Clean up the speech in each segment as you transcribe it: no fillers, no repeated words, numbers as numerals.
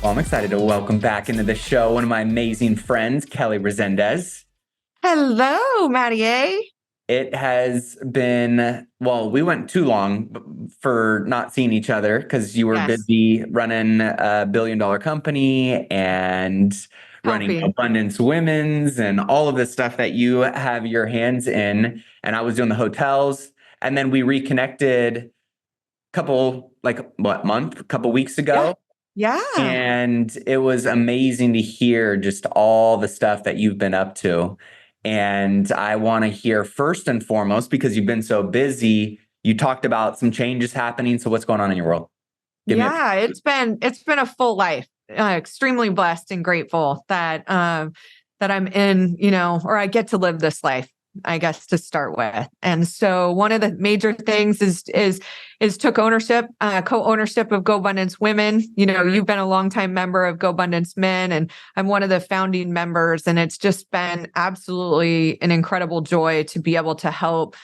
Well, I'm excited to welcome back into the show one of my amazing friends, Kelly Resendez. Hello, Matty A. It has been, well, we went too long for not seeing each other because you were Yes, busy running a billion-dollar company and running helping. GoBundance Women's and all of the stuff that you have your hands in. And I was doing the hotels. And then we reconnected a couple weeks Yeah, ago. yeah, And it was amazing to hear just all the stuff that you've been up to. And I want to hear first and foremost, because you've been so busy, you talked about some changes happening. So what's going on in your world? Give me a yeah. It's been a full life. Extremely blessed and grateful that I'm in, or I get to live this life, I guess, to start with. And so one of the major things is took ownership, co-ownership of GoBundance Women. You've been a longtime member of GoBundance Men, and I'm one of the founding members. And it's just been absolutely an incredible joy to be able to help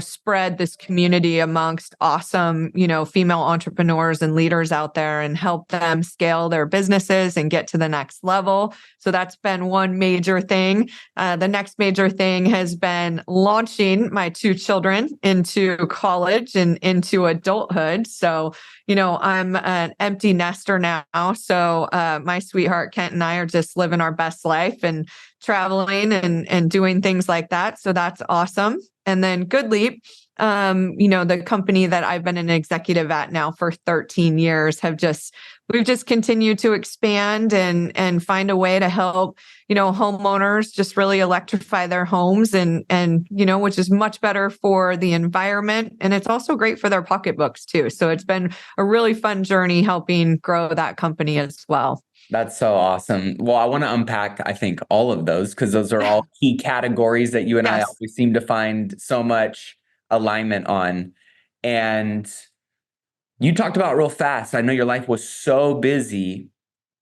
spread this community amongst awesome, female entrepreneurs and leaders out there and help them scale their businesses and get to the next level. So that's been one major thing. The next major thing has been launching my two children into college and into adulthood. So, I'm an empty nester now. So my sweetheart, Kent, and I are just living our best life and traveling and doing things like that. So that's awesome. And then GoodLeap, the company that I've been an executive at now for 13 years, we've just continued to expand and find a way to help, homeowners just really electrify their homes and which is much better for the environment. And it's also great for their pocketbooks too. So it's been a really fun journey helping grow that company as well. That's so awesome. Well, I want to unpack, I think, all of those because those are all key categories that you and I Yes. always seem to find so much alignment on. And you talked about real fast. I know your life was so busy.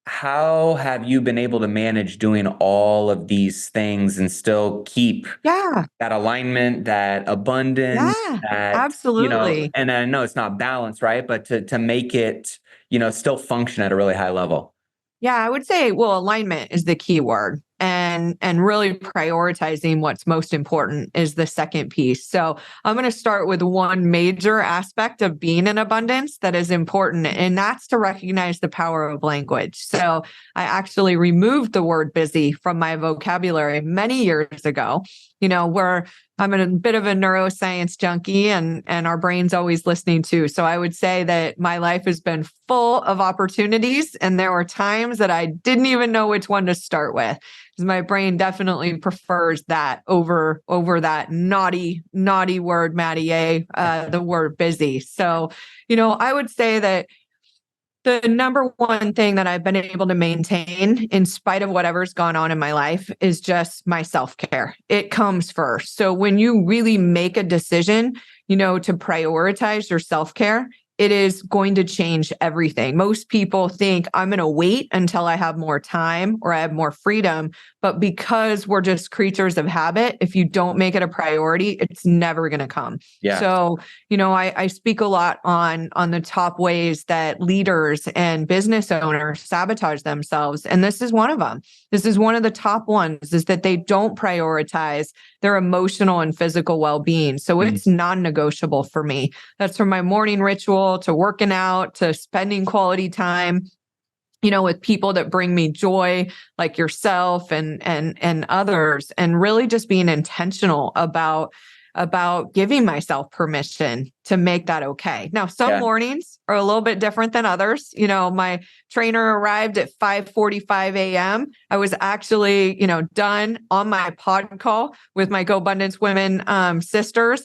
How have you been able to manage doing all of these things and still keep Yeah. that alignment, that abundance, Yeah. that, Absolutely. and I know it's not balanced, right? But to make it, still function at a really high level. Yeah, I would say, well, alignment is the key word, and really prioritizing what's most important is the second piece. So I'm going to start with one major aspect of being in abundance that is important, and that's to recognize the power of language. So I actually removed the word busy from my vocabulary many years ago, where I'm a bit of a neuroscience junkie and our brain's always listening too. So I would say that my life has been full of opportunities, and there were times that I didn't even know which one to start with, because my brain definitely prefers that over that naughty word, Matty A, the word busy. So, I would say that the number one thing that I've been able to maintain in spite of whatever's gone on in my life is just my self-care. It comes first. So when you really make a decision, to prioritize your self-care, it is going to change everything. Most people think I'm going to wait until I have more time or I have more freedom. But because we're just creatures of habit, if you don't make it a priority, it's never going to come. Yeah. So, I speak a lot on the top ways that leaders and business owners sabotage themselves. And this is one of them. This is one of the top ones, is that they don't prioritize their emotional and physical well-being. So it's non-negotiable for me. That's from my morning ritual to working out to spending quality time, with people that bring me joy, like yourself and others, and really just being intentional about giving myself permission to make that okay. Now, some mornings are a little bit different than others. My trainer arrived at 5:45 a.m. I was actually, done on my pod call with my GoBundance Women sisters,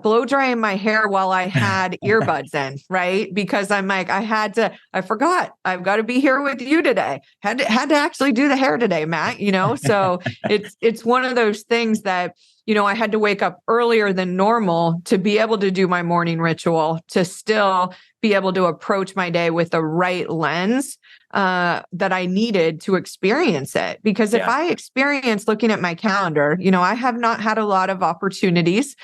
blow drying my hair while I had earbuds in, right? Because I'm like, I forgot, I've got to be here with you today. Had to actually do the hair today, Matt, so it's one of those things that, I had to wake up earlier than normal to be able to do my morning ritual, to still be able to approach my day with the right lens that I needed to experience it. Because if I experience looking at my calendar, I have not had a lot of opportunities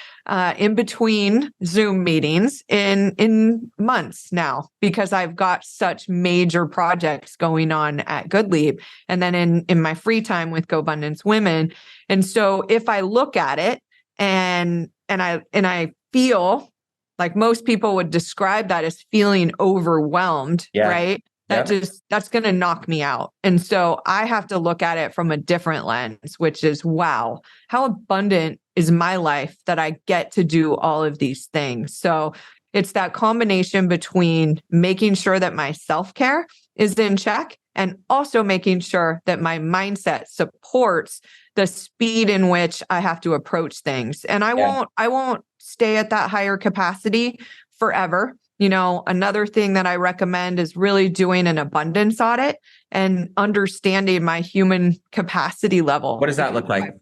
in between Zoom meetings in months now, because I've got such major projects going on at GoodLeap, and then in my free time with GoBundance Women. And so if I look at it and I feel like most people would describe that as feeling overwhelmed, right? That's going to knock me out. And so I have to look at it from a different lens, which is, wow, how abundant is my life that I get to do all of these things. So it's that combination between making sure that my self-care is in check and also making sure that my mindset supports the speed in which I have to approach things. And I won't stay at that higher capacity forever. Another thing that I recommend is really doing an abundance audit and understanding my human capacity level. What does that look like?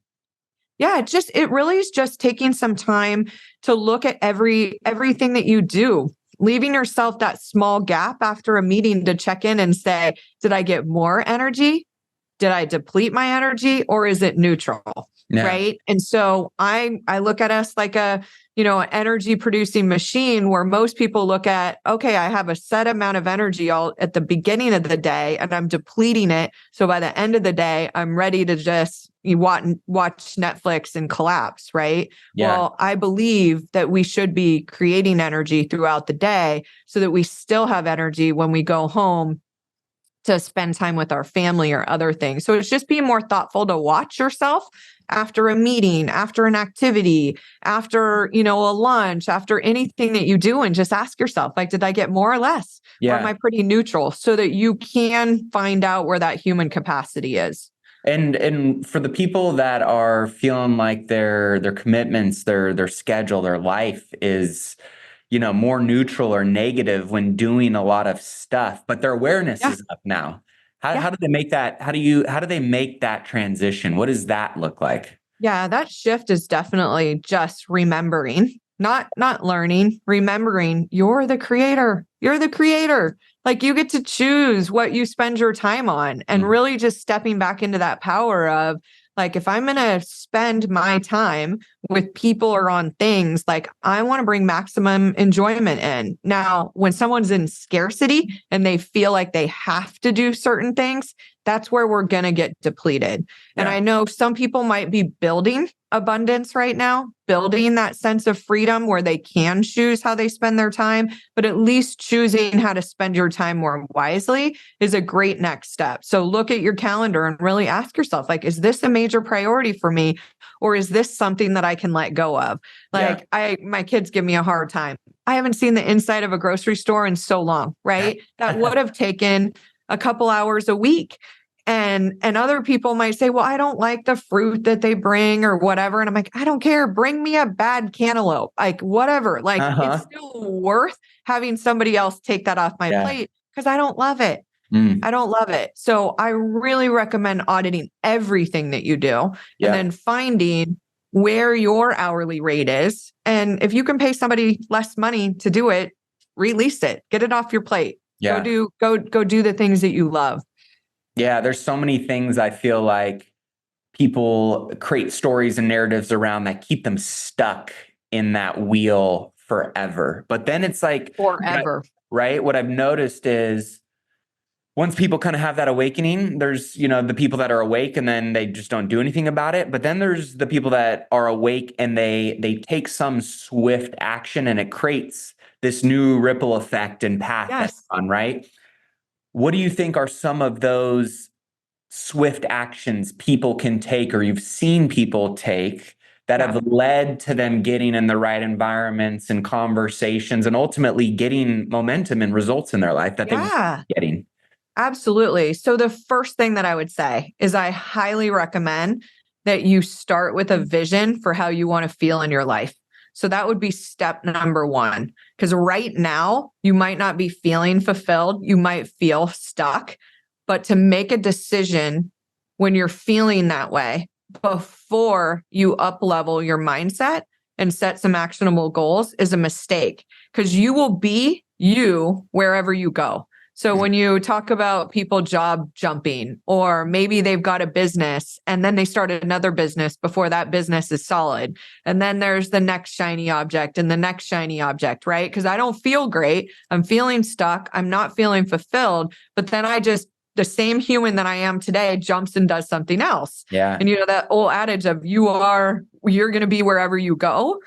Yeah, it really is just taking some time to look at everything that you do, leaving yourself that small gap after a meeting to check in and say, did I get more energy? Did I deplete my energy, or is it neutral? Yeah. Right. And so I look at us like an energy producing machine, where most people look at, okay, I have a set amount of energy all at the beginning of the day and I'm depleting it. So by the end of the day, I'm ready to just watch Netflix and collapse. Right. Yeah. Well, I believe that we should be creating energy throughout the day so that we still have energy when we go home to spend time with our family or other things. So it's just being more thoughtful to watch yourself after a meeting, after an activity, after, a lunch, after anything that you do, and just ask yourself, like, did I get more or less? Yeah. Or am I pretty neutral? So that you can find out where that human capacity is. And for the people that are feeling like their commitments, their schedule, their life is more neutral or negative when doing a lot of stuff, but their awareness is up now. How do they make that? How do they make that transition? What does that look like? Yeah, that shift is definitely just remembering, not learning, remembering you're the creator. You're the creator. Like, you get to choose what you spend your time on, and really just stepping back into that power of, like, if I'm going to spend my time with people or on things, like, I want to bring maximum enjoyment in. Now, when someone's in scarcity and they feel like they have to do certain things, that's where we're going to get depleted. Yeah. And I know some people might be building abundance right now, building that sense of freedom where they can choose how they spend their time, but at least choosing how to spend your time more wisely is a great next step. So look at your calendar and really ask yourself, like, is this a major priority for me? Or is this something that I can let go of? Like, my kids give me a hard time. I haven't seen the inside of a grocery store in so long, right? That would have taken a couple hours a week. And other people might say, well, I don't like the fruit that they bring or whatever. And I'm like, I don't care. Bring me a bad cantaloupe, like whatever. Like, it's still worth having somebody else take that off my plate, because I don't love it. I don't love it. So I really recommend auditing everything that you do and then finding where your hourly rate is. And if you can pay somebody less money to do it, release it, get it off your plate. Go do the things that you love. Yeah, there's so many things I feel like people create stories and narratives around that keep them stuck in that wheel forever. But then it's like forever, right? What I've noticed is once people kind of have that awakening, there's, the people that are awake and then they just don't do anything about it. But then there's the people that are awake and they take some swift action, and it creates this new ripple effect and path that's on, right? What do you think are some of those swift actions people can take, or you've seen people take, that have led to them getting in the right environments and conversations and ultimately getting momentum and results in their life that they're getting? Absolutely. So the first thing that I would say is I highly recommend that you start with a vision for how you want to feel in your life. So that would be step number one, because right now you might not be feeling fulfilled. You might feel stuck, but to make a decision when you're feeling that way before you up-level your mindset and set some actionable goals is a mistake, because you will be you wherever you go. So when you talk about people job jumping, or maybe they've got a business and then they started another business before that business is solid. And then there's the next shiny object and the next shiny object, right? Because I don't feel great. I'm feeling stuck. I'm not feeling fulfilled. But then the same human that I am today jumps and does something else. Yeah. And that old adage of you're going to be wherever you go.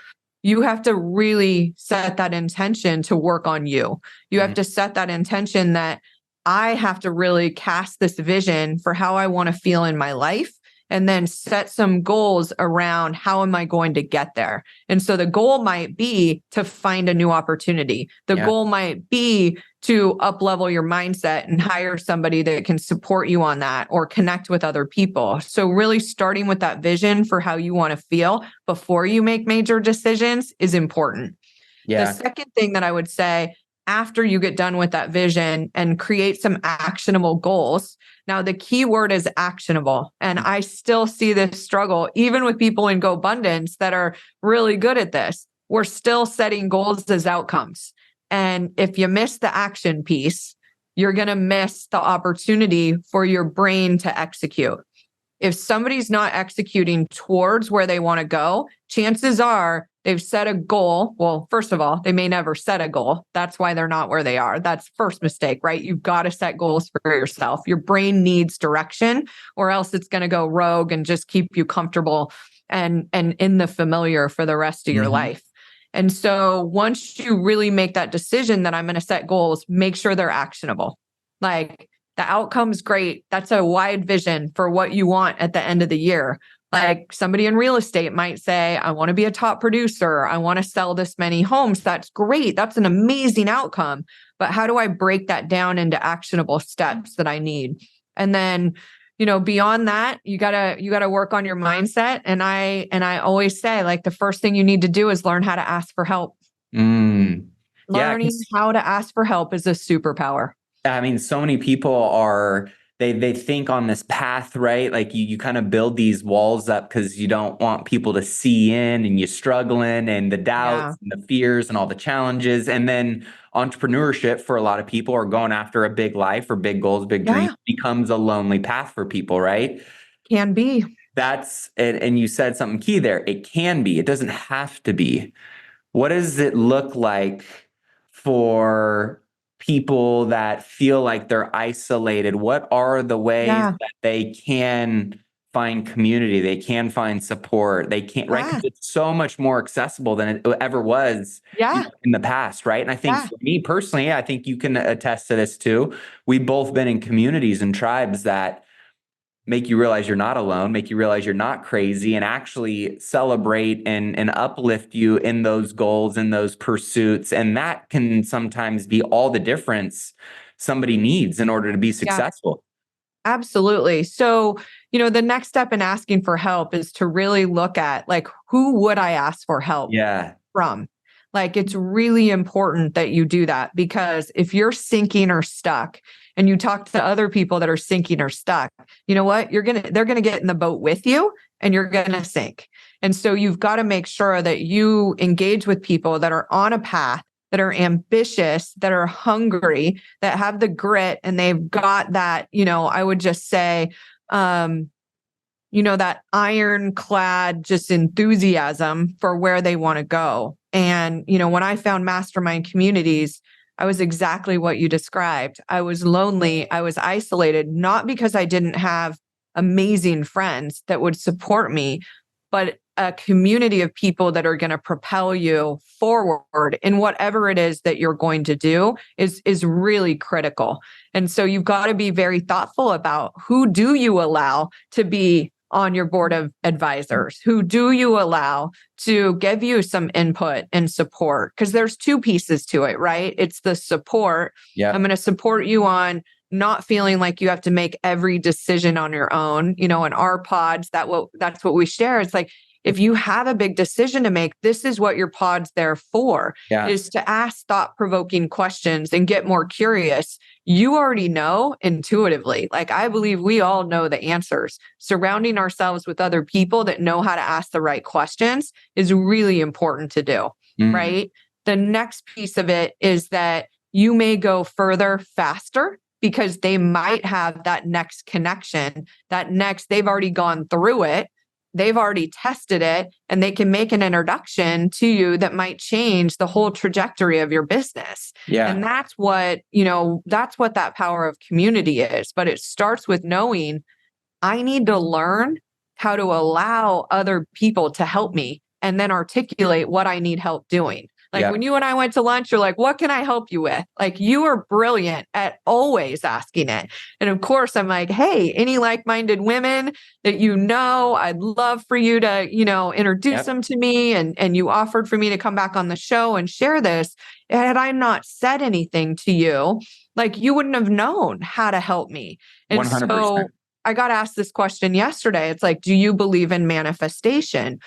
You have to really set that intention to work on you. You have to set that intention that I have to really cast this vision for how I want to feel in my life, and then set some goals around how am I going to get there. And so the goal might be to find a new opportunity. The goal might be to up-level your mindset and hire somebody that can support you on that, or connect with other people. So really starting with that vision for how you want to feel before you make major decisions is important. Yeah. The second thing that I would say, after you get done with that vision and create some actionable goals. Now, the key word is actionable. And I still see this struggle, even with people in GoBundance that are really good at this. We're still setting goals as outcomes. And if you miss the action piece, you're going to miss the opportunity for your brain to execute. If somebody's not executing towards where they want to go, chances are they've set a goal. Well, first of all, they may never set a goal. That's why they're not where they are. That's first mistake, right? You've got to set goals for yourself. Your brain needs direction, or else it's going to go rogue and just keep you comfortable and in the familiar for the rest of your life. And so once you really make that decision that I'm going to set goals, make sure they're actionable. Like, the outcome's great. That's a wide vision for what you want at the end of the year. Like, somebody in real estate might say, I want to be a top producer. I want to sell this many homes. That's great. That's an amazing outcome. But how do I break that down into actionable steps that I need? And then, beyond that, you gotta work on your mindset. And I always say, like, the first thing you need to do is learn how to ask for help. Learning how to ask for help is a superpower. I mean, so many people they think on this path, right? Like you kind of build these walls up because you don't want people to see in, and you're struggling, and the doubts and the fears and all the challenges. And then entrepreneurship for a lot of people, or going after a big life or big goals, big dreams, becomes a lonely path for people, right? Can be. That's it. And you said something key there. It can be. It doesn't have to be. What does it look like for people that feel like they're isolated? What are the ways that they can find community? They can find support. They can't, right? Because it's so much more accessible than it ever was in the past, right? And I think for me personally, I think you can attest to this too. We've both been in communities and tribes that make you realize you're not alone, make you realize you're not crazy, and actually celebrate and uplift you in those goals and those pursuits. And that can sometimes be all the difference somebody needs in order to be successful. Absolutely. So, the next step in asking for help is to really look at, like, who would I ask for help from? Like, it's really important that you do that, because if you're sinking or stuck and you talk to other people that are sinking or stuck, you know what? They're going to get in the boat with you, and you're going to sink. And so you've got to make sure that you engage with people that are on a path, that are ambitious, that are hungry, that have the grit, and they've got that, I would just say, that ironclad just enthusiasm for where they want to go. And, when I found mastermind communities, I was exactly what you described. I was lonely. I was isolated, not because I didn't have amazing friends that would support me, but a community of people that are going to propel you forward in whatever it is that you're going to do is really critical. And so you've got to be very thoughtful about, who do you allow to be on your board of advisors? Who do you allow to give you some input and support? Because there's two pieces to it, right? It's the support. I'm going to support you on not feeling like you have to make every decision on your own. In our pods, that's what we share. It's like, if you have a big decision to make, this is what your pod's there for, is to ask thought-provoking questions and get more curious. You already know intuitively. Like, I believe we all know the answers. Surrounding ourselves with other people that know how to ask the right questions is really important to do, right? The next piece of it is that you may go further faster because they might have that next connection, they've already gone through it. They've already tested it, and they can make an introduction to you that might change the whole trajectory of your business. Yeah. And that's what that power of community is. But it starts with knowing I need to learn how to allow other people to help me and then articulate what I need help doing. Like when you and I went to lunch, you're like, what can I help you with? Like, you are brilliant at always asking it. And of course, I'm like, hey, any like-minded women that I'd love for you to, introduce them to me. And you offered for me to come back on the show and share this. Had I not said anything to you, like, you wouldn't have known how to help me. And 100%. so I got asked this question yesterday. It's like, do you believe in manifestation?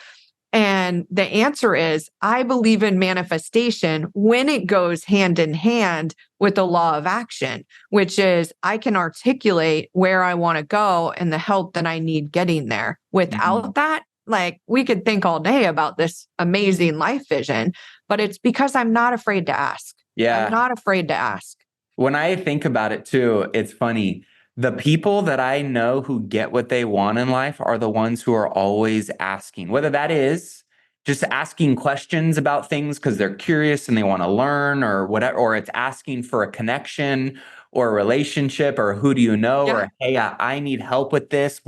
And the answer is, I believe in manifestation when it goes hand in hand with the law of action, which is I can articulate where I want to go and the help that I need getting there. Without that, like, we could think all day about this amazing life vision, but it's because I'm not afraid to ask. Yeah. I'm not afraid to ask. When I think about it too, it's funny. The people that I know who get what they want in life are the ones who are always asking, whether that is just asking questions about things because they're curious and they want to learn or whatever, or it's asking for a connection or a relationship or who do you know, or, hey, I need help with this.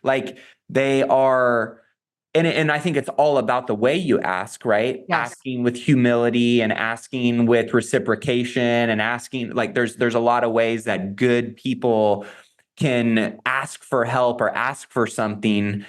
Like they are, and I think it's all about the way you ask, right? Yes. Asking with humility and asking with reciprocation and asking, like there's a lot of ways that good people can ask for help or ask for something,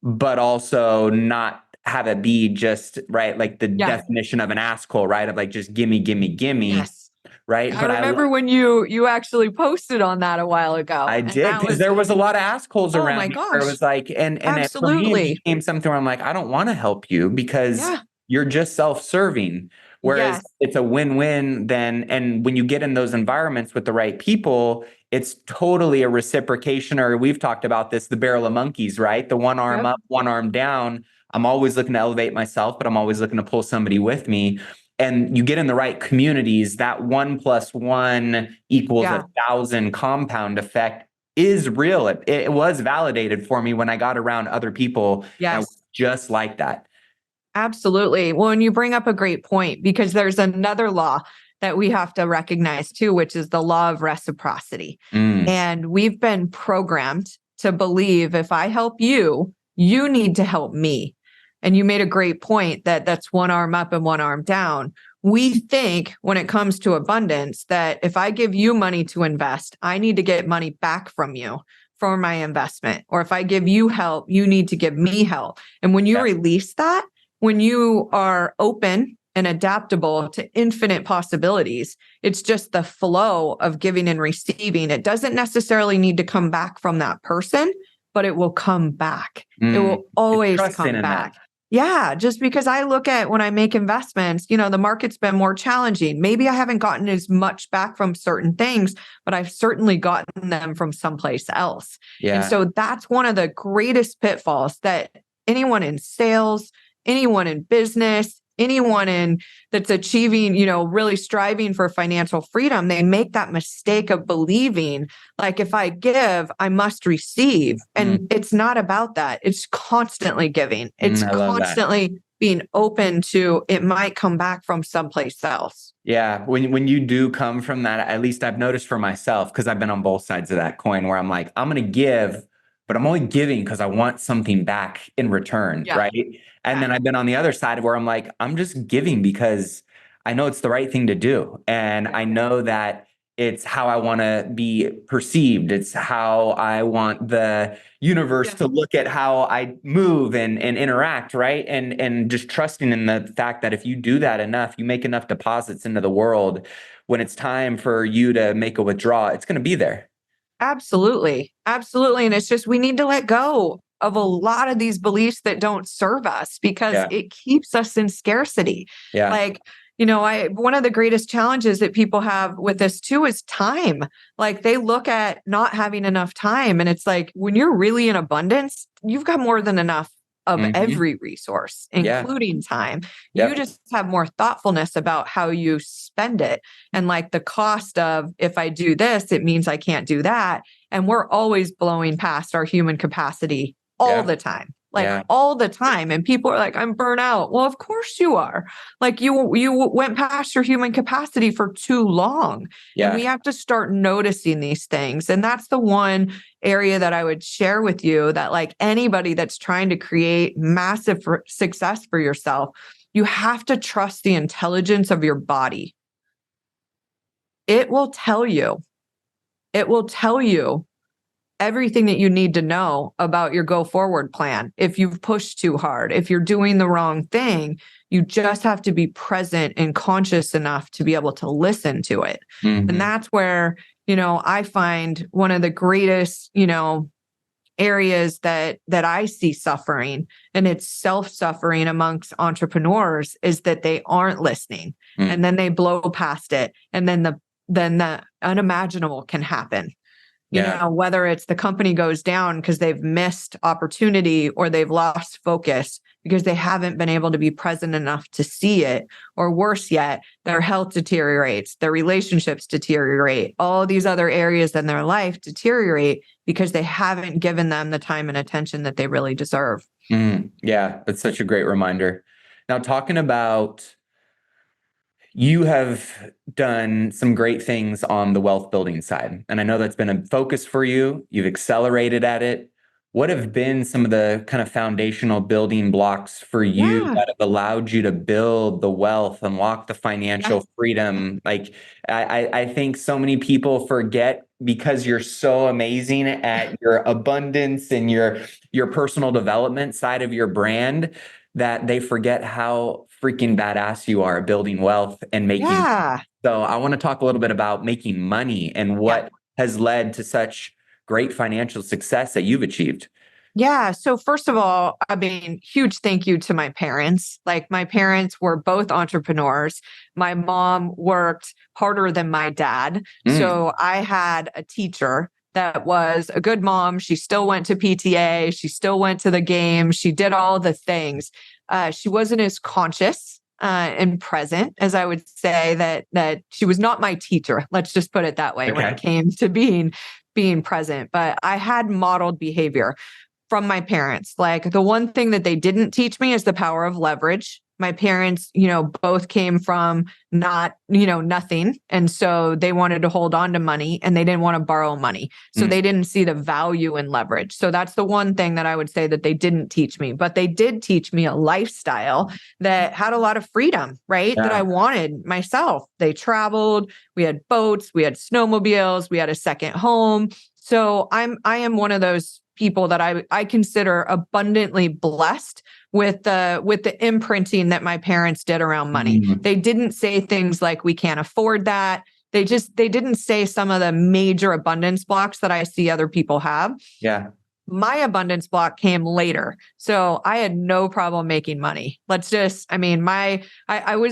but also not have it be just, right, like the definition of an asshole, right? Of like, just gimme. Yes. Right. But I remember when you actually posted on that a while ago. I did, because there was a lot of assholes around. Oh my gosh. Where it was like, and for me, it became something where I'm like, I don't want to help you because you're just self-serving. Whereas it's a win-win then. And when you get in those environments with the right people, it's totally a reciprocation, or we've talked about this, the barrel of monkeys, right? The one arm up, one arm down. I'm always looking to elevate myself, but I'm always looking to pull somebody with me. And you get in the right communities, that 1 + 1 = 1,000 compound effect is real. It was validated for me when I got around other people that were just like that. Absolutely. Well, and you bring up a great point, because there's another law that we have to recognize too, which is the law of reciprocity. And we've been programmed to believe if I help you, you need to help me. And you made a great point that that's one arm up and one arm down. We think when it comes to abundance that if I give you money to invest, I need to get money back from you for my investment. Or if I give you help, you need to give me help. And when you release that, when you are open and adaptable to infinite possibilities, it's just the flow of giving and receiving. It doesn't necessarily need to come back from that person, but it will come back. It will always come back. Yeah, just because I look at when I make investments, the market's been more challenging. Maybe I haven't gotten as much back from certain things, but I've certainly gotten them from someplace else. And so that's one of the greatest pitfalls that anyone in sales, anyone in business, anyone that's achieving, really striving for financial freedom, they make that mistake of believing like, if I give, I must receive. And it's not about that. It's constantly giving. It's constantly being open to, it might come back from someplace else. Yeah. When you do come from that, at least I've noticed for myself, because I've been on both sides of that coin, where I'm like, I'm going to give, but I'm only giving because I want something back in return. Right. And then I've been on the other side where I'm like, I'm just giving because I know it's the right thing to do. And I know that it's how I want to be perceived. It's how I want the universe to look at how I move and interact. Right. And just trusting in the fact that if you do that enough, you make enough deposits into the world, when it's time for you to make a withdrawal, it's going to be there. Absolutely. Absolutely. And it's just, we need to let go of a lot of these beliefs that don't serve us, because it keeps us in scarcity. Like, one of the greatest challenges that people have with this too is time. Like, they look at not having enough time, and it's like, when you're really in abundance, you've got more than enough of Mhm. every resource, Yeah. including time. Yep. You just have more thoughtfulness about how you spend it. And like the cost of, if I do this, it means I can't do that. And we're always blowing past our human capacity all Yeah. the time, like Yeah. all the time. And people are like, I'm burnt out. Well, of course you are. Like you went past your human capacity for too long. And we Yeah. have to start noticing these things. And that's the one area that I would share with you, that like anybody that's trying to create massive success for yourself, you have to trust the intelligence of your body. It will tell you. It will tell you everything that you need to know about your go forward plan. If you've pushed too hard, if you're doing the wrong thing, you just have to be present and conscious enough to be able to listen to it. Mhm. And that's where, I find one of the greatest, areas that I see suffering, and it's self-suffering amongst entrepreneurs, is that they aren't listening. And then they blow past it. And then the unimaginable can happen. Yeah. Whether it's the company goes down because they've missed opportunity, or they've lost focus because they haven't been able to be present enough to see it, or worse yet, their health deteriorates, their relationships deteriorate, all these other areas in their life deteriorate because they haven't given them the time and attention that they really deserve. Yeah, that's such a great reminder. Now, talking about, you have done some great things on the wealth building side, and I know that's been a focus for you. You've accelerated at it. What have been some of the kind of foundational building blocks for you Yeah. that have allowed you to build the wealth, unlock the Yeah. financial freedom? Like, I think so many people forget, because you're so amazing at your abundance and your personal development side of your brand, that they forget how freaking badass you are at building wealth and making. Yeah. So I want to talk a little bit about making money and what has led to such great financial success that you've achieved. Yeah. So first of all, I mean, huge thank you to my parents. Like my parents were both entrepreneurs. My mom worked harder than my dad. So I had a teacher that was a good mom. She still went to PTA. She still went to the games. She did all the things. She wasn't as conscious and present as I would say that she was not my teacher. Let's just put it that way when it came to being present. But I had modeled behavior from my parents. Like the one thing that they didn't teach me is the power of leverage. My parents, both came from nothing. And so they wanted to hold on to money and they didn't want to borrow money. So they didn't see the value in leverage. So that's the one thing that I would say that they didn't teach me, but they did teach me a lifestyle that had a lot of freedom, right? That I wanted myself. They traveled, we had boats, we had snowmobiles, we had a second home. So I am one of those people that I consider abundantly blessed with the imprinting that my parents did around money. They didn't say things like, we can't afford that. They didn't say some of the major abundance blocks that I see other people have. Yeah. My abundance block came later. So I had no problem making money. I was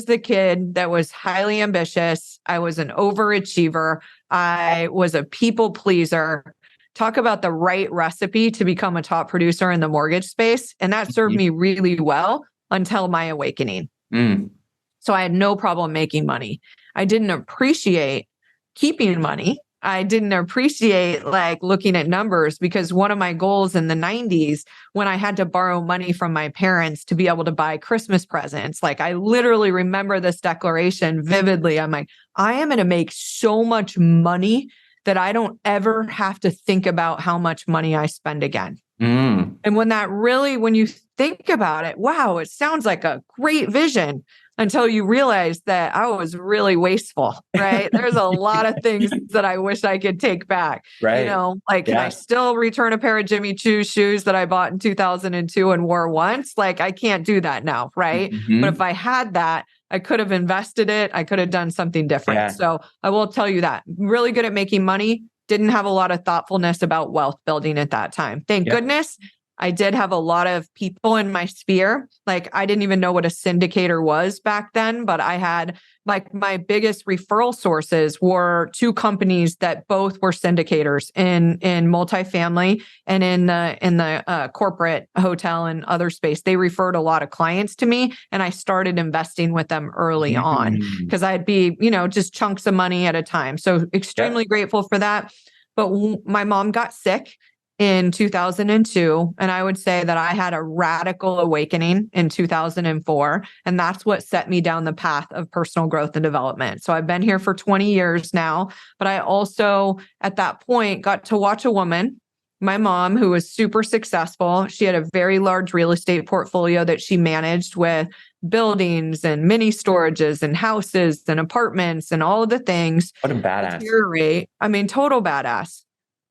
the kid that was highly ambitious. I was an overachiever. I was a people pleaser. Talk about the right recipe to become a top producer in the mortgage space. And that served me really well until my awakening. So I had no problem making money. I didn't appreciate keeping money. I didn't appreciate like looking at numbers, because one of my goals in the 90s, when I had to borrow money from my parents to be able to buy Christmas presents, like I literally remember this declaration vividly. I'm like, I am going to make so much money that I don't ever have to think about how much money I spend again. And when you think about it, wow, it sounds like a great vision until you realize that I was really wasteful, right? There's a lot of things that I wish I could take back. Right. Can I still return a pair of Jimmy Choo shoes that I bought in 2002 and wore once? Like I can't do that now, right? But if I had that, I could have invested it. I could have done something different. Yeah. So I will tell you that. Really good at making money. Didn't have a lot of thoughtfulness about wealth building at that time. Thank goodness. I did have a lot of people in my sphere. Like I didn't even know what a syndicator was back then, but I had like my biggest referral sources were two companies that both were syndicators in multifamily and in the corporate hotel and other space. They referred a lot of clients to me, and I started investing with them early on because I'd be, just chunks of money at a time. So extremely grateful for that. But my mom got sick in 2002. And I would say that I had a radical awakening in 2004. And that's what set me down the path of personal growth and development. So I've been here for 20 years now, but I also at that point got to watch a woman, my mom, who was super successful. She had a very large real estate portfolio that she managed with buildings and mini storages and houses and apartments and all of the things. What a badass. Deteriorate. I mean, total badass.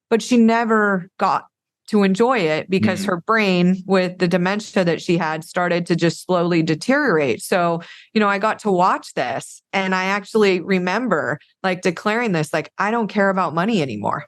But she never got to enjoy it because her brain, with the dementia that she had, started to just slowly deteriorate. So, I got to watch this, and I actually remember like declaring this, like, I don't care about money anymore.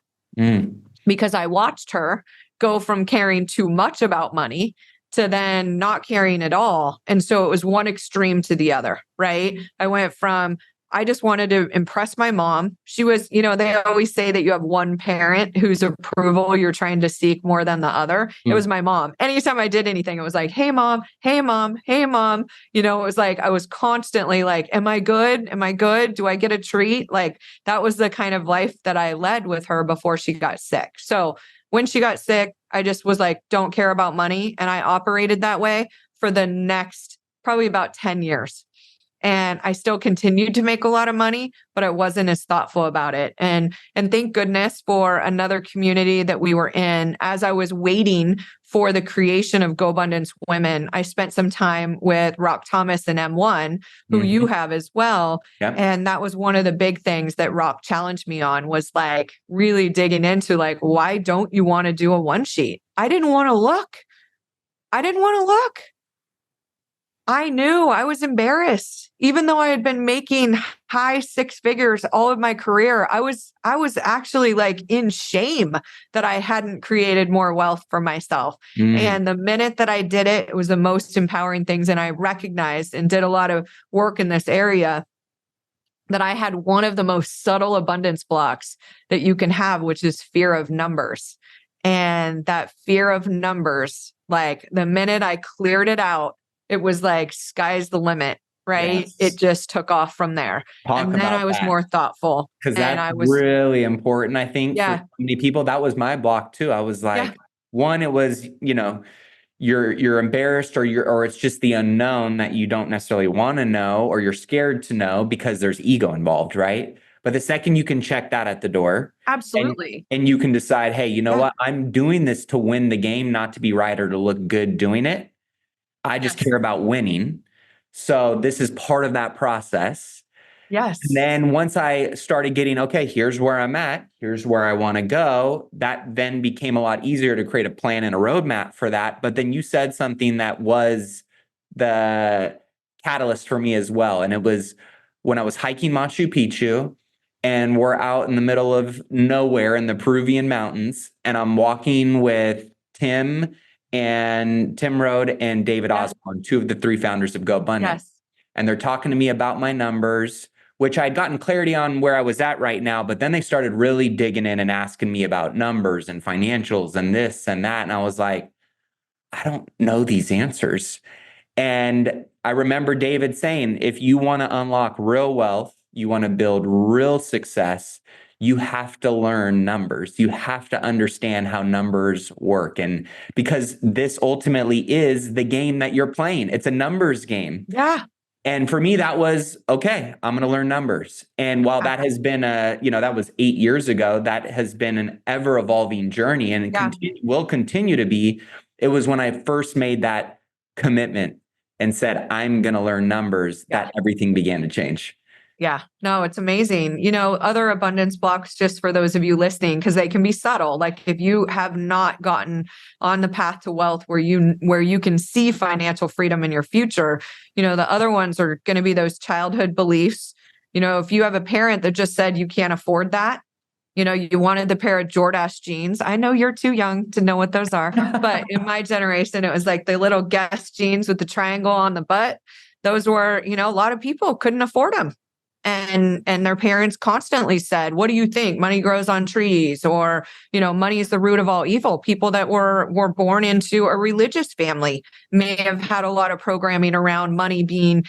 Because I watched her go from caring too much about money to then not caring at all. And so it was one extreme to the other, right? I went from, I just wanted to impress my mom. She was, they always say that you have one parent whose approval you're trying to seek more than the other. It was my mom. Anytime I did anything, it was like, hey, mom, hey, mom, hey, mom. It was like, I was constantly like, am I good? Am I good? Do I get a treat? Like that was the kind of life that I led with her before she got sick. So when she got sick, I just was like, don't care about money. And I operated that way for the next probably about 10 years. And I still continued to make a lot of money, but I wasn't as thoughtful about it. And thank goodness for another community that we were in. As I was waiting for the creation of GoBundance Women, I spent some time with Rock Thomas and M1, who you have as well. Yep. And that was one of the big things that Rock challenged me on, was like really digging into like, why don't you want to do a one sheet? I didn't want to look. I knew I was embarrassed. Even though I had been making high six figures all of my career, I was actually like in shame that I hadn't created more wealth for myself. And the minute that I did it, it was the most empowering things. And I recognized and did a lot of work in this area that I had one of the most subtle abundance blocks that you can have, which is fear of numbers. And that fear of numbers, like the minute I cleared it out, it was like sky's the limit, right? Yes. It just took off from there. And then I was more thoughtful. Because that's really important, I think, for so many people. That was my block too. I was like, one, it was, you're embarrassed or it's just the unknown that you don't necessarily want to know, or you're scared to know because there's ego involved, right? But the second you can check that at the door. Absolutely. And you can decide, hey, you know what? I'm doing this to win the game, not to be right or to look good doing it. I just care about winning. So this is part of that process. Yes. And then once I started getting, okay, here's where I'm at, here's where I want to go, that then became a lot easier to create a plan and a roadmap for that. But then you said something that was the catalyst for me as well. And it was when I was hiking Machu Picchu, and we're out in the middle of nowhere in the Peruvian mountains, and I'm walking with Tim Rode and David Osborne, two of the three founders of GoBundance. Yes. And they're talking to me about my numbers, which I'd gotten clarity on where I was at right now. But then they started really digging in and asking me about numbers and financials and this and that. And I was like, I don't know these answers. And I remember David saying, if you want to unlock real wealth, you want to build real success, you have to learn numbers. You have to understand how numbers work. And because this ultimately is the game that you're playing, it's a numbers game. Yeah. And for me, that was, okay, I'm going to learn numbers. And while that has been that was 8 years ago, that has been an ever evolving journey, and will continue to be. It was when I first made that commitment and said, I'm going to learn numbers, that everything began to change. Yeah, no, it's amazing. Other abundance blocks, just for those of you listening, because they can be subtle. Like if you have not gotten on the path to wealth where you can see financial freedom in your future, the other ones are going to be those childhood beliefs. If you have a parent that just said you can't afford that, You wanted the pair of Jordache jeans. I know you're too young to know what those are, but in my generation, it was like the little Guess jeans with the triangle on the butt. Those were, a lot of people couldn't afford them. And their parents constantly said, what do you think? Money grows on trees, or, money is the root of all evil. People that were born into a religious family may have had a lot of programming around money being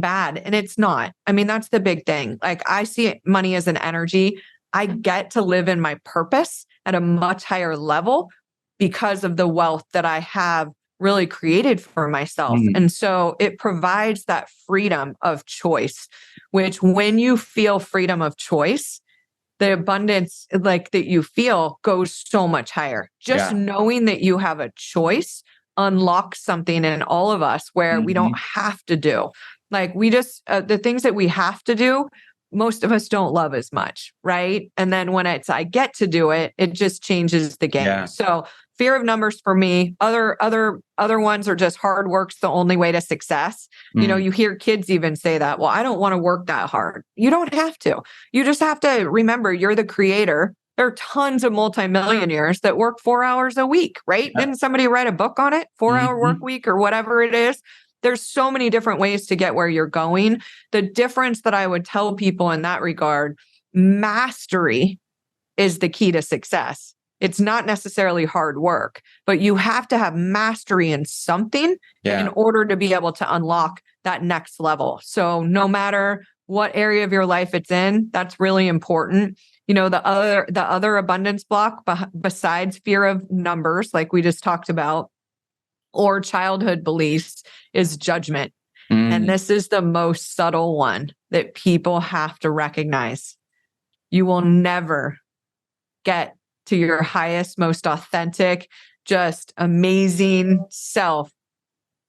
bad. And it's not. I mean, that's the big thing. Like, I see money as an energy. I get to live in my purpose at a much higher level because of the wealth that I have really created for myself. And so it provides that freedom of choice, which when you feel freedom of choice, the abundance like that you feel goes so much higher. Just knowing that you have a choice unlocks something in all of us where we don't have to do. Like, we just, the things that we have to do, most of us don't love as much, right? And then when I get to do it, it just changes the game. Yeah. So fear of numbers for me. Other ones are just hard work's the only way to success. You hear kids even say that. Well, I don't want to work that hard. You don't have to. You just have to remember you're the creator. There are tons of multimillionaires that work 4 hours a week, right? Didn't somebody write a book on it? 4-hour work week or whatever it is. There's so many different ways to get where you're going. The difference that I would tell people in that regard, mastery is the key to success. It's not necessarily hard work, but you have to have mastery in something in order to be able to unlock that next level. So no matter what area of your life it's in, that's really important. The other abundance block besides fear of numbers, like we just talked about, or childhood beliefs, is judgment. And this is the most subtle one that people have to recognize. You will never get to your highest, most authentic, just amazing self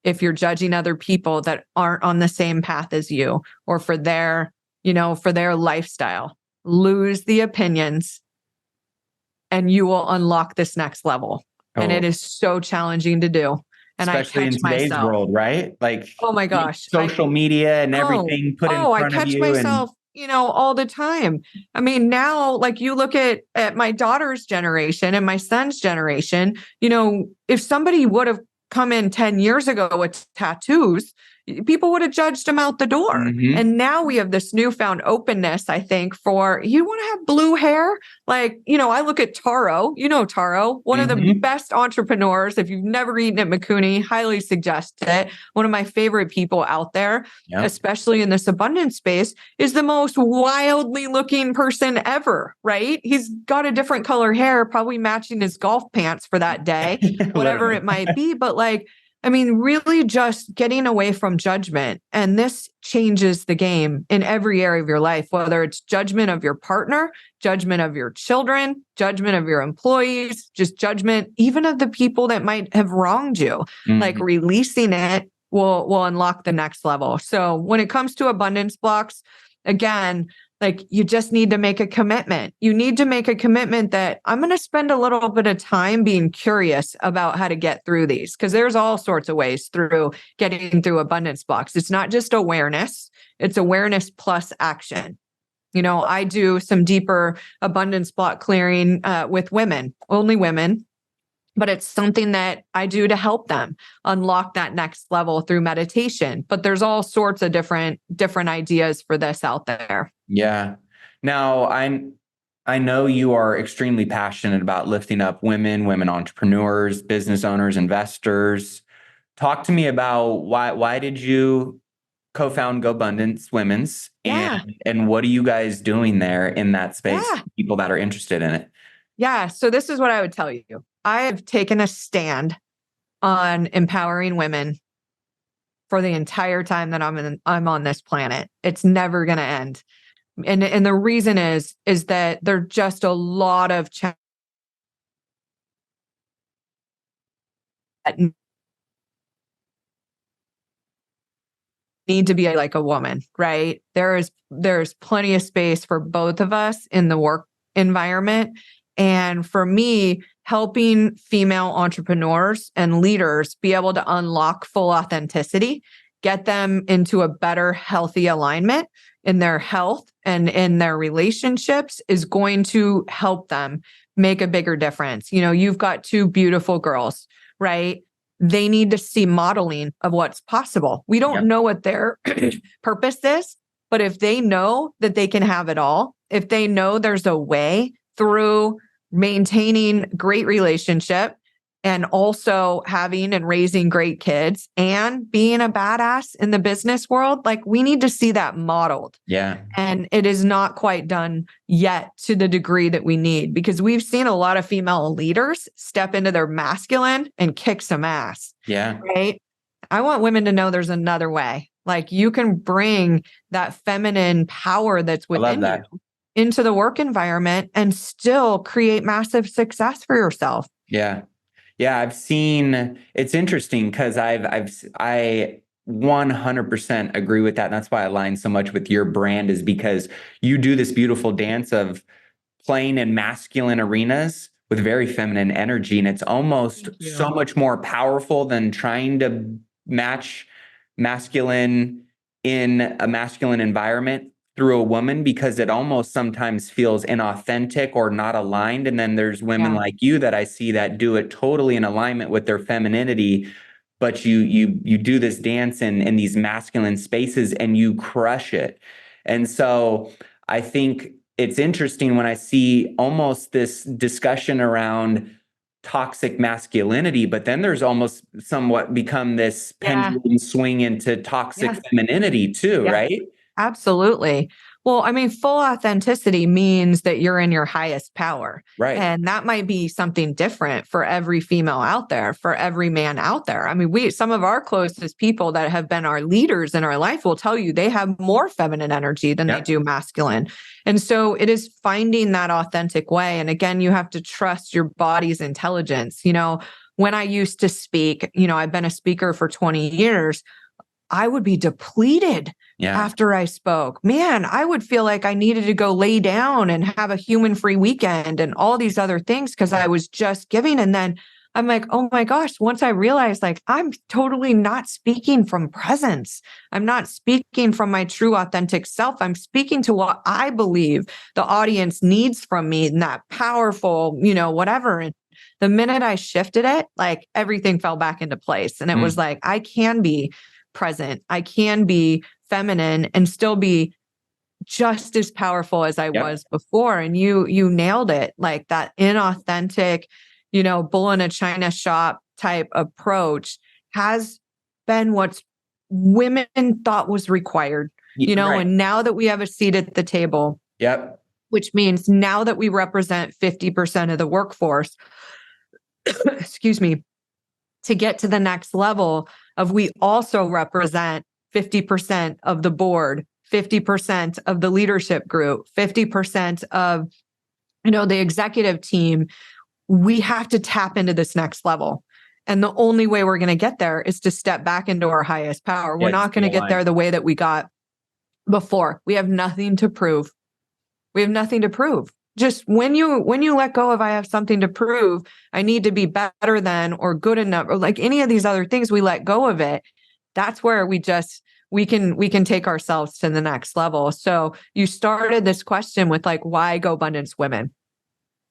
if you're judging other people that aren't on the same path as you, or for their lifestyle. Lose the opinions and you will unlock this next level. And it is so challenging to do. And especially in today's world, right? Like, oh my gosh, social media and everything put in front of you. I catch myself, all the time. I mean, now, like, you look at my daughter's generation and my son's generation, if somebody would have come in 10 years ago with tattoos, people would have judged him out the door. And now we have this newfound openness, I think, for you want to have blue hair. Like, I look at Taro, Taro, one of the best entrepreneurs. If you've never eaten at Mikuni, highly suggest it. One of my favorite people out there, especially in this abundance space, is the most wildly looking person ever, right? He's got a different color hair, probably matching his golf pants for that day, whatever it might be. But really just getting away from judgment. And this changes the game in every area of your life, whether it's judgment of your partner, judgment of your children, judgment of your employees, just judgment even of the people that might have wronged you. Like, releasing it will unlock the next level. So when it comes to abundance blocks, again, like, you just need to make a commitment. You need to make a commitment that I'm going to spend a little bit of time being curious about how to get through these, because there's all sorts of ways through getting through abundance blocks. It's not just awareness. It's awareness plus action. I do some deeper abundance block clearing with women, only women, but it's something that I do to help them unlock that next level through meditation. But there's all sorts of different ideas for this out there. Yeah. Now, I know you are extremely passionate about lifting up women entrepreneurs, business owners, investors. Talk to me about why did you co-found GoBundance Women's, and what are you guys doing there in that space? People that are interested in it. Yeah. So this is what I would tell you. I have taken a stand on empowering women for the entire time that I'm on this planet. It's never going to end. And the reason is that there are just a lot of need to be like a woman, right? There's plenty of space for both of us in the work environment. And for me, helping female entrepreneurs and leaders be able to unlock full authenticity get them into a better, healthy alignment in their health and in their relationships is going to help them make a bigger difference. You've got two beautiful girls, right? They need to see modeling of what's possible. We don't know what their purpose is, but if they know that they can have it all, if they know there's a way through maintaining great relationship and also having and raising great kids and being a badass in the business world, like we need to see that modeled. Yeah. And it is not quite done yet to the degree that we need, because we've seen a lot of female leaders step into their masculine and kick some ass. Yeah. Right. I want women to know there's another way. Like you can bring that feminine power that's within you into the work environment and still create massive success for yourself. Yeah. Yeah. I've seen, it's interesting because I 100% agree with that. And that's why I align so much with your brand, is because you do this beautiful dance of playing in masculine arenas with very feminine energy. And it's almost so much more powerful than trying to match masculine in a masculine environment through a woman, because it almost sometimes feels inauthentic or not aligned. And then there's women like you that I see that do it totally in alignment with their femininity, but you do this dance in these masculine spaces and you crush it. And so I think it's interesting when I see almost this discussion around toxic masculinity, but then there's almost somewhat become this pendulum swing into toxic femininity too, right? Absolutely. Well, I mean, full authenticity means that you're in your highest power. Right. And that might be something different for every female out there, for every man out there. I mean, some of our closest people that have been our leaders in our life will tell you they have more feminine energy than they do masculine. And so it is finding that authentic way. And again, you have to trust your body's intelligence. When I used to speak, I've been a speaker for 20 years. I would be depleted after I spoke. Man, I would feel like I needed to go lay down and have a human-free weekend and all these other things because I was just giving. And then I'm like, oh my gosh, once I realized like I'm totally not speaking from presence. I'm not speaking from my true authentic self. I'm speaking to what I believe the audience needs from me, and that powerful, whatever. And the minute I shifted it, like everything fell back into place. And it was like, I can be present. I can be feminine and still be just as powerful as I was before. And you nailed it. Like that inauthentic, bull in a china shop type approach has been what women thought was required, and now that we have a seat at the table, which means now that we represent 50% of the workforce, excuse me, to get to the next level of we also represent 50% of the board, 50% of the leadership group, 50% of, the executive team, we have to tap into this next level. And the only way we're going to get there is to step back into our highest power. We're not going to get there the way that we got before. We have nothing to prove. We have nothing to prove. Just when you let go of I have something to prove, I need to be better than or good enough, or like any of these other things, we let go of it. That's where we can take ourselves to the next level. So you started this question with like, why GoBundance Women?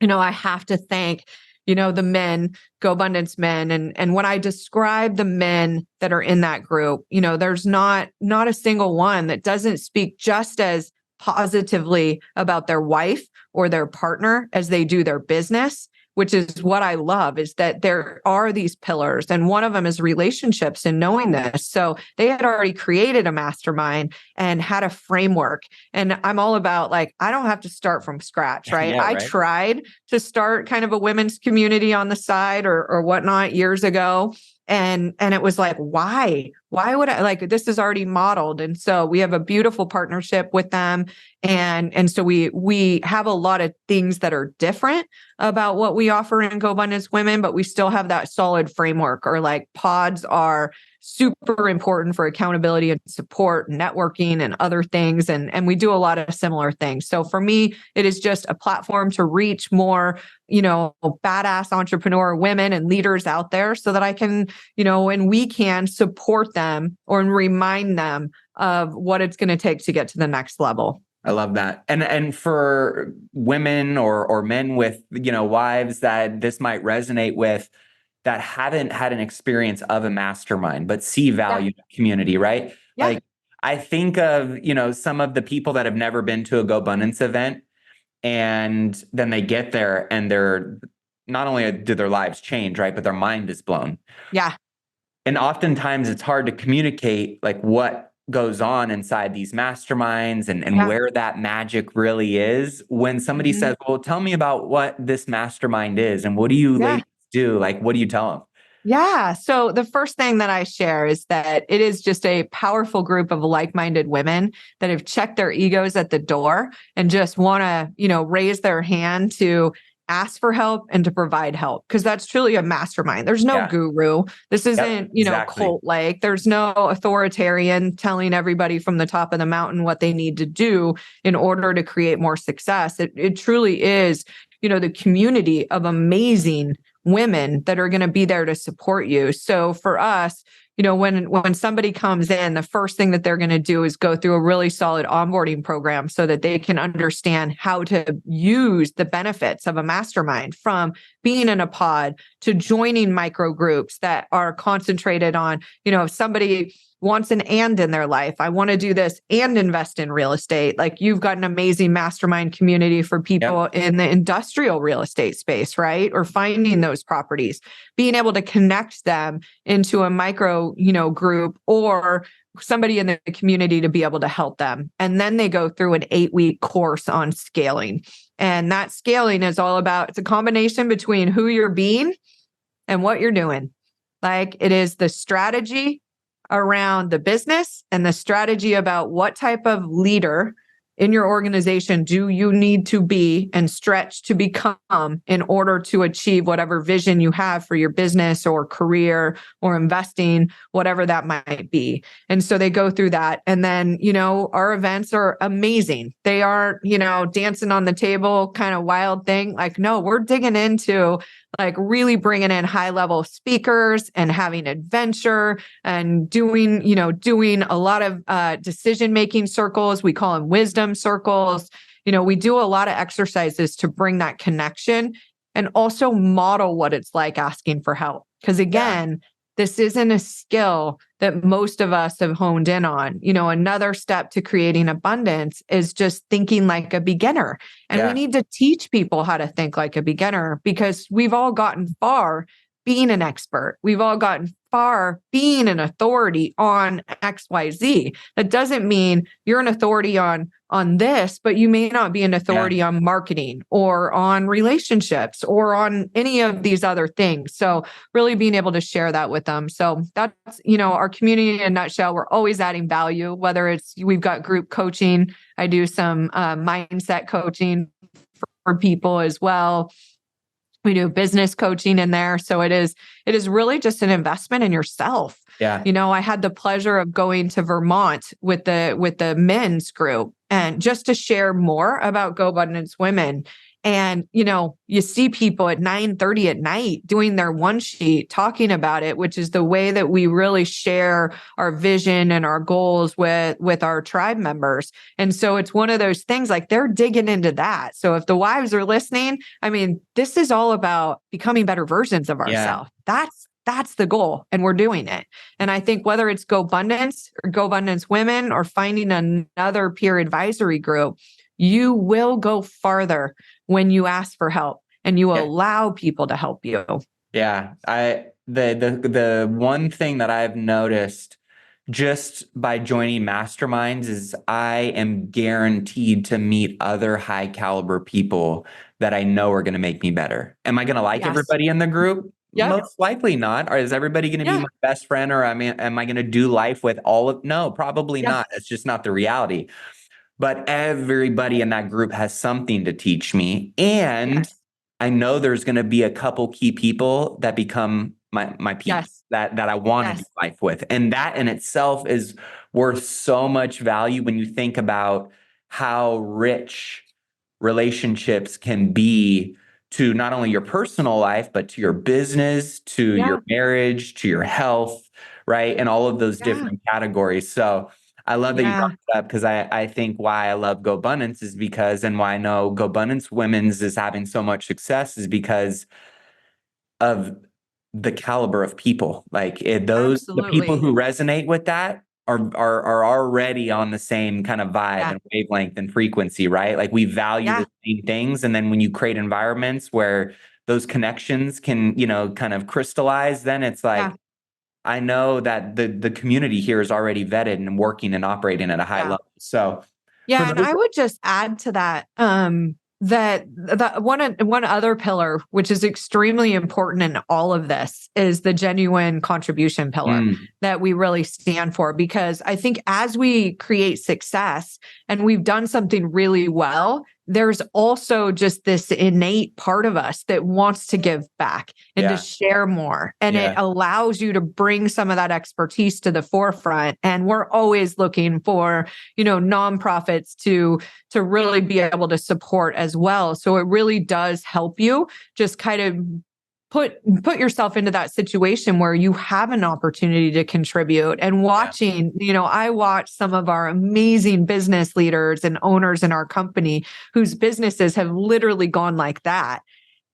I have to thank, the men, GoBundance men. And when I describe the men that are in that group, there's not a single one that doesn't speak just as positively about their wife or their partner as they do their business, which is what I love, is that there are these pillars. And one of them is relationships and knowing this. So they had already created a mastermind and had a framework. And I'm all about like, I don't have to start from scratch, right? I tried to start kind of a women's community on the side or whatnot years ago. And it was like, why would I, like, this is already modeled. And so we have a beautiful partnership with them. And so we have a lot of things that are different about what we offer in GoBundance Women, but we still have that solid framework, or like pods are super important for accountability and support, networking and other things. And we do a lot of similar things. So for me, it is just a platform to reach more, badass entrepreneur women and leaders out there so that I can, and we can support them or remind them of what it's going to take to get to the next level. I love that. And for women or men with, wives that this might resonate with, that haven't had an experience of a mastermind, but see value in the community, right? Yeah. Like I think of, some of the people that have never been to a GoBundance event, and then they get there and they're not only do their lives change, right, but their mind is blown. Yeah. And oftentimes it's hard to communicate like what goes on inside these masterminds and where that magic really is. When somebody says, well, tell me about what this mastermind is and what do you ladies do? Like, what do you tell them? Yeah. So the first thing that I share is that it is just a powerful group of like-minded women that have checked their egos at the door and just want to, raise their hand to ask for help and to provide help, because that's truly a mastermind. There's no guru. This isn't, cult like. There's no authoritarian telling everybody from the top of the mountain what they need to do in order to create more success. It truly is, the community of amazing women that are going to be there to support you. So for us, when somebody comes in, the first thing that they're going to do is go through a really solid onboarding program so that they can understand how to use the benefits of a mastermind, from being in a pod to joining micro groups that are concentrated on, if somebody wants an and in their life, I want to do this and invest in real estate. Like, you've got an amazing mastermind community for people in the industrial real estate space, right? Or finding those properties, being able to connect them into a micro, group or somebody in the community to be able to help them. And then they go through an 8-week course on scaling. And that scaling is all about, it's a combination between who you're being and what you're doing. Like, it is the strategy around the business and the strategy about what type of leader in your organization do you need to be and stretch to become in order to achieve whatever vision you have for your business or career or investing, whatever that might be. And so they go through that. And then, our events are amazing. They are, dancing on the table kind of wild thing. Like, no, we're digging into like really bringing in high level speakers and having adventure and doing a lot of decision making circles. We call them wisdom circles. We do a lot of exercises to bring that connection and also model what it's like asking for help. Because again, this isn't a skill that most of us have honed in on. Another step to creating abundance is just thinking like a beginner. And we need to teach people how to think like a beginner, because we've all gotten far being an expert. We've all gotten far being an authority on XYZ. That doesn't mean you're an authority on this, but you may not be an authority on marketing or on relationships or on any of these other things. So really being able to share that with them. So that's, our community in a nutshell. We're always adding value, whether it's, we've got group coaching. I do some mindset coaching for people as well. We do business coaching in there. So it is really just an investment in yourself. Yeah. I had the pleasure of going to Vermont with the men's group, and just to share more about GoBundance Women. And, you see people at 9:30 at night doing their one sheet, talking about it, which is the way that we really share our vision and our goals with our tribe members. And so it's one of those things, like, they're digging into that. So if the wives are listening, I mean, this is all about becoming better versions of ourselves. That's the goal, and we're doing it. And I think whether it's GoBundance or GoBundance Women or finding another peer advisory group, you will go farther when you ask for help and you allow people to help you. Yeah. The one thing that I've noticed just by joining masterminds is I am guaranteed to meet other high caliber people that I know are going to make me better. Am I going to like everybody in the group? Most likely not. Or is everybody going to be my best friend? Or am I going to do life with all of? No, probably not. It's just not the reality. But everybody in that group has something to teach me. And I know there's going to be a couple key people that become my people Yes. that I want to do Yes. life with. And that in itself is worth so much value when you think about how rich relationships can be to not only your personal life, but to your business, to your Yeah. marriage, to your health, right? And all of those Yeah. different categories. So I love that you brought Yeah. it up, because I think why I love GoBundance is because, and why I know GoBundance Women's is having so much success is because of the caliber of people. Like the people Absolutely. who resonate with that are already on the same kind of vibe Yeah. and wavelength and frequency, right? Like we value Yeah. the same things. And then when you create environments where those connections can, kind of crystallize, then it's Yeah. like, I know that the community here is already vetted and working and operating at a high Yeah. level. So for Yeah, and those, I would just add to that, that one other pillar, which is extremely important in all of this, is the genuine contribution pillar Mm, that we really stand for. Because I think as we create success and we've done something really well, there's also just this innate part of us that wants to give back and to yeah, share more. And it yeah, allows you to bring some of that expertise to the forefront. And we're always looking for, nonprofits to really be able to support as well. So it really does help you just kind of put yourself into that situation where you have an opportunity to contribute. And yeah, watching, I watch some of our amazing business leaders and owners in our company whose businesses have literally gone like that.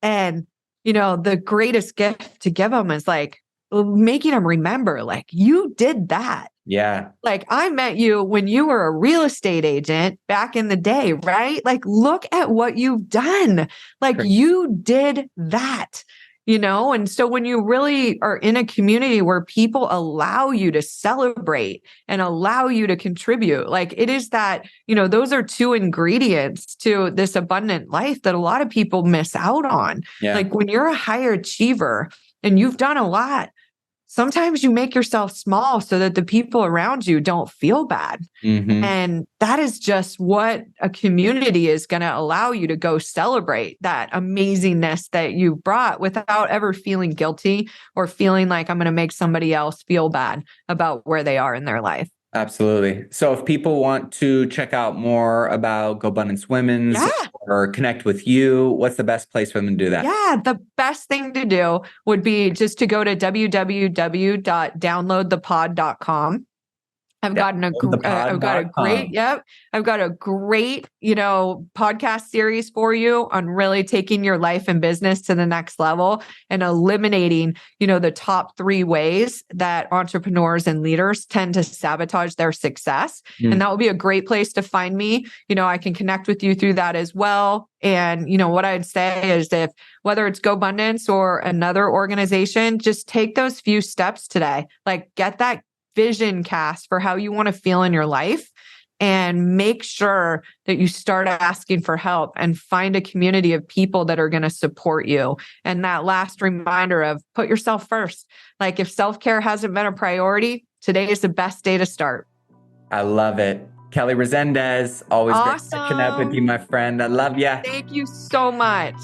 And the greatest gift to give them is like making them remember, like, you did that. yeah, Like, I met you when you were a real estate agent back in the day, right? Like, look at what you've done. Like, you did that, And so when you really are in a community where people allow you to celebrate and allow you to contribute, like, it is that, those are two ingredients to this abundant life that a lot of people miss out on. yeah. Like, when you're a higher achiever and you've done a lot, sometimes you make yourself small so that the people around you don't feel bad. Hmm. And that is just what a community is going to allow you to go celebrate that amazingness that you brought without ever feeling guilty or feeling like I'm going to make somebody else feel bad about where they are in their life. Absolutely. So if people want to check out more about GoBundance Women's Yeah. or connect with you, what's the best place for them to do that? Yeah, the best thing to do would be just to go to www.downloadthepod.com. I've got a great, Downloadthepod.com. yep. I've got a great, podcast series for you on really taking your life and business to the next level and eliminating, the top 3 ways that entrepreneurs and leaders tend to sabotage their success. And that Mm. would be a great place to find me. I can connect with you through that as well. And, what I'd say is, if whether it's GoBundance or another organization, just take those few steps today. Like, get that vision cast for how you want to feel in your life, and make sure that you start asking for help and find a community of people that are going to support you. And that last reminder of put yourself first. Like, if self-care hasn't been a priority, today is the best day to start. I love it. Kelly Resendez, always great catching up with you, Awesome. my friend. I love ya. Thank you so much.